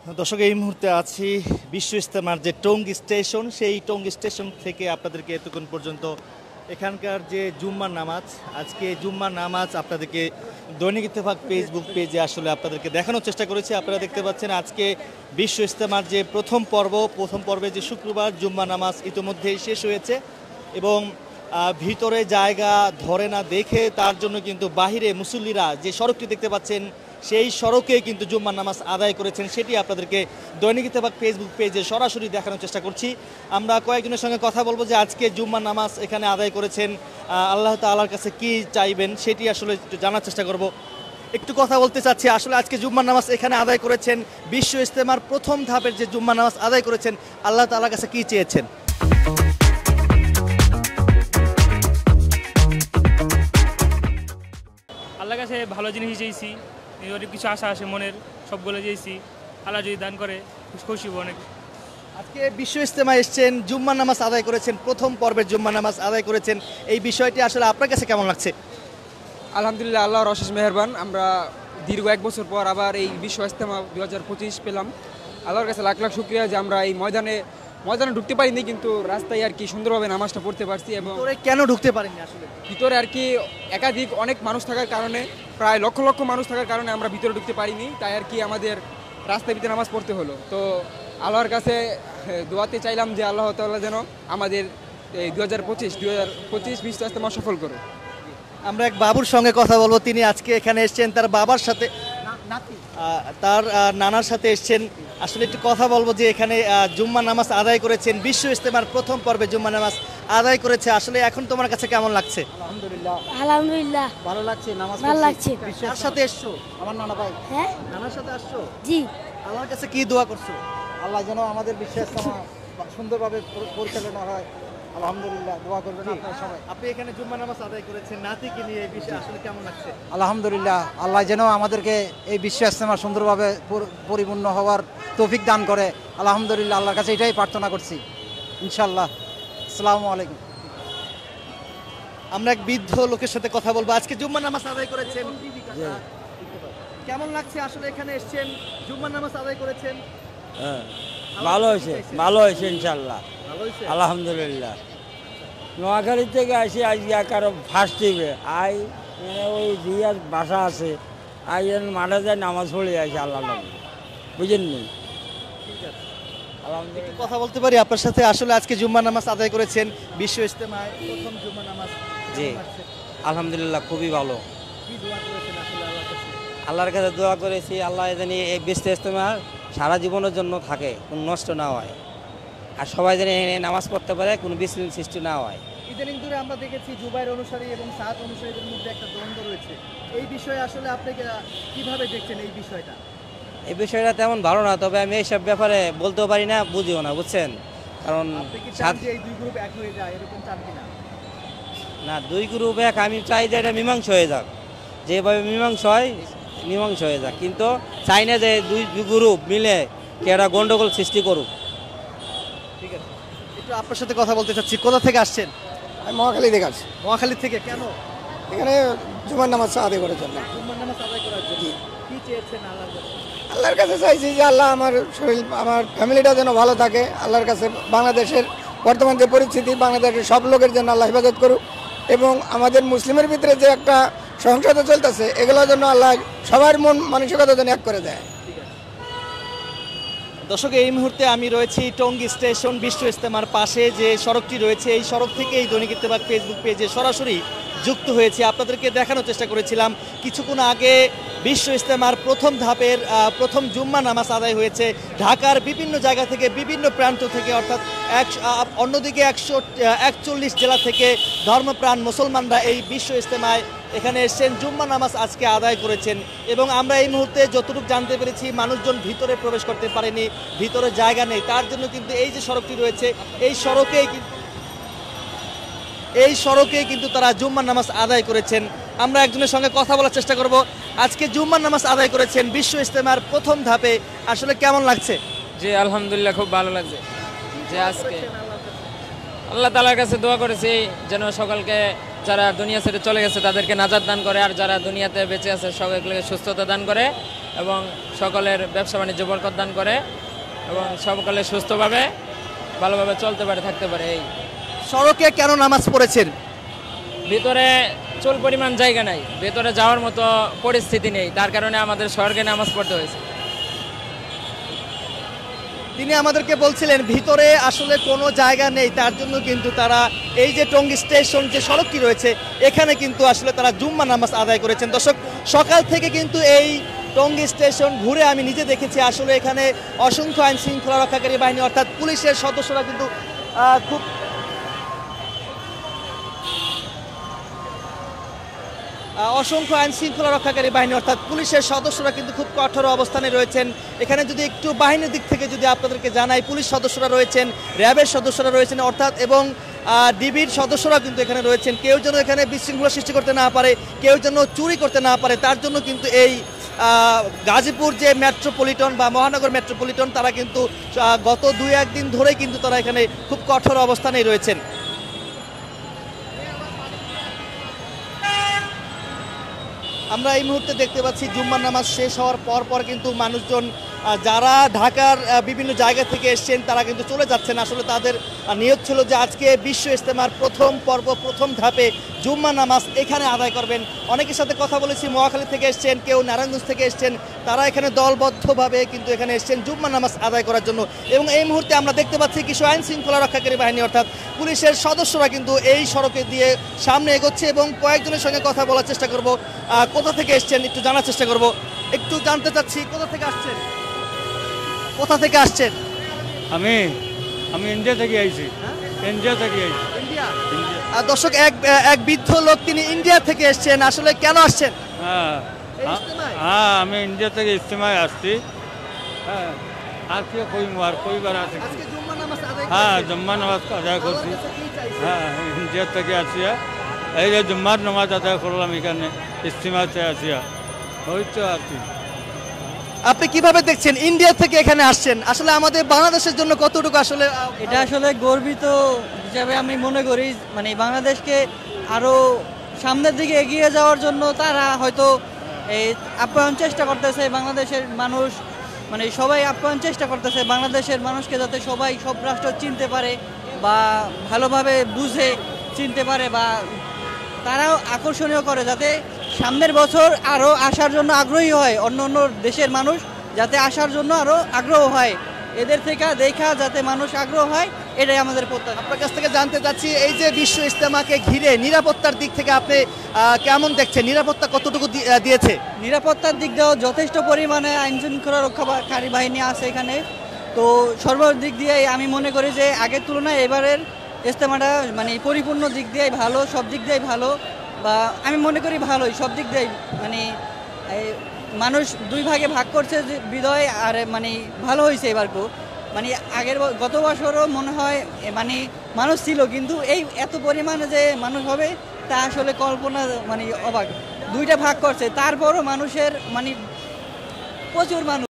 দর্শক, এই মুহূর্তে আছি বিশ্ব ইজতেমার যে টঙ্গী স্টেশন, সেই টঙ্গী স্টেশন থেকে আপনাদেরকে এতক্ষণ পর্যন্ত এখানকার যে জুম্মার নামাজ, আজকে জুম্মার নামাজ আপনাদেরকে দৈনিক ইত্তেফাক ফেসবুক পেজে আসলে আপনাদেরকে দেখানোর চেষ্টা করেছি। আপনারা দেখতে পাচ্ছেন আজকে বিশ্ব ইজতেমার যে প্রথম পর্বে যে শুক্রবার জুম্মা নামাজ ইতিমধ্যেই শেষ হয়েছে এবং ভিতরে জায়গা ধরে না দেখে তার জন্য কিন্তু বাহিরে মুসল্লিরা যে সড়কটি দেখতে পাচ্ছেন সেই সড়কে কিন্তু জুম্মার নামাজ আদায় করেছেন, সেটি আপনাদেরকে দৈনিক ইত্তেফাক ফেসবুক পেজে সরাসরি দেখানোর চেষ্টা করছি। আমরা কয়েকজনের সঙ্গে কথা বলবো যে আজকে জুম্মার নামাজ এখানে আদায় করেছেন, আল্লাহ তাআলার কাছে কি চাইবেন সেটি আসলে একটু জানার চেষ্টা করব। একটু কথা বলতে চাচ্ছি, আসলে আজকে জুম্মার নামাজ এখানে আদায় করেছেন, বিশ্ব ইজতেমার প্রথম ধাপের যে জুম্মার নামাজ আদায় করেছেন, আল্লাহ তাআলার কাছে কি চেয়েছেন? আল্লাহর কাছে ভালো জিনিস চেয়েছি, অনেক কিছু আশা আসে মনের, সবগুলো চেয়েছি। আল্লাহ যদি দান করে খুশি হব অনেক। আজকে বিশ্ব ইজতেমা এসছেন, জুম্মার নামাজ আদায় করেছেন, প্রথম পর্বের জুম্মার নামাজ আদায় করেছেন, এই বিষয়টি আসলে আপনার কাছে কেমন লাগছে? আলহামদুলিল্লাহ, আল্লাহর অশেষ মেহেরবান। আমরা দীর্ঘ 1 বছর পর আবার এই বিশ্ব ইজতেমা 2025 পেলাম। আল্লাহর কাছে লাখ লাখ শুকরিয়া যে আমরা এই ময়দানে ঢুকতে পারিনি, কিন্তু রাস্তায় আর কি সুন্দরভাবে নামাজটা পড়তে পারছি। এবং কেন ঢুকতে পারেননি? আসলে ভিতরে আর কি একাধিক অনেক মানুষ থাকার কারণে, প্রায় লক্ষ লক্ষ মানুষ থাকার কারণে আমরা ভিতরে ঢুকতে পারিনি, তাই আর কি আমাদের রাস্তায় ভিতরে নামাজ পড়তে হলো। তো আল্লাহর কাছে দোয়াতে চাইলাম যে আল্লাহ তাআলা যেন আমাদের এই 2025 বিশ্ব ইজতেমা সফল করো। আমরা এক বাবুর সঙ্গে কথা বলবো, তিনি আজকে এখানে এসছেন তার বাবার সাথে, তার নানার সাথে এসছেন। আসলে একটু কথা বলবো যে এখানে জুম্মা নামাজ আদায় করেছেন, বিশ্ব ইজতেমার প্রথম পর্বে জুম্মা নামাজ আদায় করেছে, আসলে এখন তোমার কাছে কেমন লাগছে? আলহামদুলিল্লাহ ভালো লাগছে। নামাজ ভালো লাগছে। কার সাথে এসছো? আমার নানা ভাই। হ্যাঁ নানার সাথে আসছো? জি। আল্লাহর কাছে কি দোয়া করছো? আল্লাহ যেন আমাদের বিশ্ব ইজতেমা সুন্দরভাবে পরিচালনা হয়, আলহামদুলিল্লাহ দোয়া করবেন আপনারা সবাই। আপনি এখানে জুম্মা নামাজ আদায় করেছেন, নাতিকে নিয়ে এই বিষয়ে আসলে কেমন লাগছে? আলহামদুলিল্লাহ, আল্লাহ যেন আমাদেরকে এই বিশ্ব ইজতেমা সুন্দরভাবে পরিপূর্ণ হওয়ার তৌফিক দান করে। আলহামদুলিল্লাহ, আল্লাহর কাছে এটাই প্রার্থনা করছি ইনশাআল্লাহ। আসসালামু আলাইকুম। আমরা এক বৃদ্ধ লোকের সাথে কথা বলবো। আজকে জুম্মা নামাজ আদায় করেছেন, কেমন লাগছে? আসলে এখানে এসেছেন, জুম্মা নামাজ আদায় করেছেন। ভালো হয়েছে ইনশাল্লাহ, আলহামদুলিল্লাহ। নোয়াখালী থেকে আসি আজকে কারো ফার্স্ট টিভে আই, ওই রিয়ার বাসা আছে, আই মাঠে যায় নামাজ পড়ে আসি, আল্লাহ বুঝেন নি। একটু কথা বলতে পারি আপনার সাথে? আসলে আজকে জুম্মা নামাজ আদায় করেছেন, বিশ্ব ইজতেমায় প্রথম জুম্মা নামাজ। জি আলহামদুলিল্লাহ, খুবই ভালো। কি দোয়া করেছেন আসলে আল্লাহর কাছে? আল্লাহর কাছে দোয়া করেছি আল্লাহ জানি এই বিশ্ব ইজতেমা সারা জীবনের জন্য থাকে, কোনো নষ্ট না হয়, আর সবাই যেন এখানে নামাজ পড়তে পারে, কোনো বিশৃঙ্খল সৃষ্টি না হয়। ইদানিং ধরে আমরা দেখেছি জুবাইর অনুসারী এবং সাত অনুসারীদের মধ্যে একটা দ্বন্দ্ব রয়েছে, এই বিষয়ে আসলে আপনি কিভাবে দেখছেন এই বিষয়টা? এই বিষয়টা তেমন ভালো না, তবে আমি এইসব ব্যাপারে বলতেও পারি না, বুঝিও না, বুঝছেন। কারণ আপনি কি চান যে এই দুই গ্রুপ এক হয়ে যায়, এরকম চান কিনা? না, দুই গ্রুপ এক, আমি চাই যে এটা মীমাংস হয়ে যাক, যেভাবে মীমাংস হয়ে যাক, কিন্তু চাই না যে দুই গ্রুপ মিলে কি একটা গন্ডগোল সৃষ্টি করুক। ঠিক আছে, একটু আপনার সাথে কথা বলতে চাচ্ছি। কোথা থেকে আসছেন? আমি মহাখালী থেকে আসছি। মহাখালী থেকে। কেন? এখানে জুমার নামাজ আদায় করার জন্য। জুম্মার নামাজ আদায় করার জন্য কি চেয়েছেন আল্লাহর কাছে? আল্লাহর কাছে চাইছি যে আল্লাহ আমার শরীর, আমার ফ্যামিলিটা যেন ভালো থাকে। আল্লাহর কাছে বাংলাদেশের বর্তমান যে পরিস্থিতি, বাংলাদেশের সব লোকের জন্য আল্লাহ হেফাজত করুক, এবং আমাদের মুসলিমের ভিতরে যে একটা সহিংসতা চলতেছে, এগুলোর জন্য আল্লাহ সবার মন মানসিকতা যেন এক করে দেয়। দর্শক, এই মুহূর্তে আমি রয়েছি টঙ্গী স্টেশন, বিশ্ব ইজতেমার পাশে যে সড়কটি রয়েছে, এই সড়ক থেকে এই দৈনিক ইত্তেফাক ফেসবুক পেজে সরাসরি যুক্ত হয়েছে। আপনাদেরকে দেখানোর চেষ্টা করেছিলাম কিছুক্ষণ আগে বিশ্ব ইজতেমার প্রথম ধাপের প্রথম জুম্মা নামাজ আদায় হয়েছে। ঢাকার বিভিন্ন জায়গা থেকে, বিভিন্ন প্রান্ত থেকে, অর্থাৎ অন্যদিকে 141 জেলা থেকে ধর্মপ্রাণ মুসলমানরা এই বিশ্ব ইজতেমায় এখানে এসেছেন, জুম্মা নামাজ আজকে আদায় করেছেন। এবং আমরা এই মুহূর্তে যতটুকু জানতে পেরেছি, মানুষজন ভিতরে প্রবেশ করতে পারেনি, ভিতরে জায়গা নেই, তার জন্য কিন্তু এই যে সড়কটি রয়েছে, এই সড়কে কিন্তু তারা জুম্মার নামাজ আদায় করেছেন। আমরা একজনের সঙ্গে কথা বলার চেষ্টা করব। আজকে জুম্মার নামাজ আদায় করেছেন বিশ্ব ইজতেমার প্রথম ধাপে, আসলে কেমন লাগছে? জি আলহামদুলিল্লাহ, খুব ভালো লাগছে যে আজকে আল্লাহ তাআলার কাছে দোয়া করেছি যেন সকলকে যারা দুনিয়া ছেড়ে চলে গেছে তাদেরকে নাজাত দান করে, আর যারা দুনিয়াতে বেঁচে আছে সকলকে সুস্থতা দান করে এবং সকলের ব্যবসা বাণিজ্য বরকত দান করে এবং সকলে সুস্থভাবে ভালোভাবে চলতে পারে, থাকতে পারে। এই সড়কে কেন নামাজ পড়েছেন? ভিতরে চুল পরিমাণ জায়গা নাই, ভেতরে যাওয়ার মতো পরিস্থিতি নেই, তার কারণে আমাদের সড়কে নামাজ পড়তে হয়েছে। তিনি আমাদেরকে বলছিলেন ভিতরে আসলে কোনো জায়গা নেই, তার জন্য কিন্তু তারা এই যে টঙ্গী স্টেশন যে সড়কটি রয়েছে এখানে কিন্তু আসলে তারা জুম্মা নামাজ আদায় করেছেন। দর্শক, সকাল থেকে কিন্তু এই টঙ্গী স্টেশন ঘুরে আমি নিজে দেখেছি আসলে এখানে অসংখ্য আইন শৃঙ্খলা রক্ষাকারী বাহিনী অর্থাৎ পুলিশের সদস্যরা কিন্তু খুব অসংখ্য আইন শৃঙ্খলা রক্ষাকারী বাহিনী অর্থাৎ পুলিশের সদস্যরা কিন্তু খুব কঠোর অবস্থানে রয়েছেন। এখানে যদি একটু বাহিনীর দিক থেকে যদি আপনাদেরকে জানাই, পুলিশ সদস্যরা রয়েছেন, র্যাবের সদস্যরা রয়েছেন অর্থাৎ এবং ডিবির সদস্যরা কিন্তু এখানে রয়েছেন। কেউ যেন এখানে বিশৃঙ্খলা সৃষ্টি করতে না পারে, কেউ যেন চুরি করতে না পারে, তার জন্য কিন্তু এই গাজীপুর যে মেট্রোপলিটন বা মহানগর মেট্রোপলিটন তারা কিন্তু গত 2-1 দিন ধরেই কিন্তু তারা এখানে খুব কঠোর অবস্থানেই রয়েছেন। আমরা এই মুহূর্তে দেখতে পাচ্ছি জুম্মার নামাজ শেষ হওয়ার পর কিন্তু মানুষজন যারা ঢাকার বিভিন্ন জায়গা থেকে এসছেন তারা কিন্তু চলে যাচ্ছেন। আসলে তাদের নিয়ত ছিল যে আজকে বিশ্ব ইজতেমার প্রথম পর্ব, প্রথম ধাপে জুম্মা নামাজ এখানে আদায় করবেন। অনেকের সাথে কথা বলেছি, মহাখালী থেকে এসছেন, কেউ নারায়ণগঞ্জ থেকে এসছেন, তারা এখানে দলবদ্ধভাবে কিন্তু এখানে এসছেন জুম্মা নামাজ আদায় করার জন্য। এবং এই মুহূর্তে আমরা দেখতে পাচ্ছি কিছু আইন শৃঙ্খলা রক্ষাকারী বাহিনী অর্থাৎ পুলিশের সদস্যরা কিন্তু এই সড়কে দিয়ে সামনে এগোচ্ছে এবং কয়েকজনের সঙ্গে কথা বলার চেষ্টা করব। কোথা থেকে এসছেন একটু জানার চেষ্টা করব, একটু জানতে চাচ্ছি কোথা থেকে আসছেন? কোথা থেকে আসছেন? আমি ইন্ডিয়া থেকে আইছি। ইন্ডিয়া থেকে আইছি। ইন্ডিয়া। দর্শক, এক বৃদ্ধ লোক তিনি ইন্ডিয়া থেকে এসছেন। আসলে কেন আসছেন? হ্যাঁ, আমি ইন্ডিয়া থেকে ইজতেমায় আসছি। হ্যাঁ, আজকে কইবার আছে। আজকে জুম্মা নামাজ আদায় হ্যাঁ, করছেন। জুম্মা নামাজ আদায় করছি। আল্লাহর কাছে কি চাইছেন? হ্যাঁ, ইন্ডিয়া থেকে আসিয়া এই যে জুম্মার নামাজ আদায় করলাম এখানে ইজতেমাতে আসিয়া, ওই তো আর কি। আপনি কিভাবে দেখছেন ইন্ডিয়া থেকে এখানে আসছেন? আসলে আমাদের বাংলাদেশের জন্য কতটুকু আসলে এটা আসলে গর্বিত হিসাবে আমি মনে করি। মানে বাংলাদেশকে আরো সামনের দিকে এগিয়ে যাওয়ার জন্য তারা হয়তো এই আপ্যায়ন চেষ্টা করতেছে। বাংলাদেশের মানুষ মানে সবাই আপ্যায়ন চেষ্টা করতেছে বাংলাদেশের মানুষকে, যাতে সবাই সব রাষ্ট্র চিনতে পারে বা ভালোভাবে বুঝে চিনতে পারে বা তারাও আকর্ষণীয় করে, যাতে সামনের বছর আরও আসার জন্য আগ্রহী হয়। অন্য অন্য দেশের মানুষ যাতে আসার জন্য আরও আগ্রহ হয়, এদের থেকে দেখা যাতে মানুষ আগ্রহ হয়, এটাই আমাদের প্রত্যাশা। আপনার কাছ থেকে জানতে চাচ্ছি এই যে বিশ্ব ইজতেমাকে ঘিরে নিরাপত্তার দিক থেকে আপনি কেমন দেখছেন? নিরাপত্তা কতটুকু দিয়েছে? নিরাপত্তার দিক দিয়েও যথেষ্ট পরিমাণে আইন শৃঙ্খলা রক্ষাকারী বাহিনী আছে এখানে। তো সর্বদিক দিয়ে আমি মনে করি যে আগের তুলনায় এবারের ইজতেমাটা মানে পরিপূর্ণ দিক দিয়েই ভালো, সব দিক দিয়েই ভালো, বা আমি মনে করি ভালোই সব দিক দিয়েই। মানে মানুষ দুই ভাগে ভাগ করছে যে বিদয় আর মানে ভালো হয়েছে এবারকেও। মানে গত বছরও মনে হয় মানে মানুষ ছিল, কিন্তু এই এত পরিমাণে যে মানুষ হবে তা আসলে কল্পনা মানে অবাক। দুইটা ভাগ করছে, তারপরও মানুষের মানে প্রচুর মানুষ।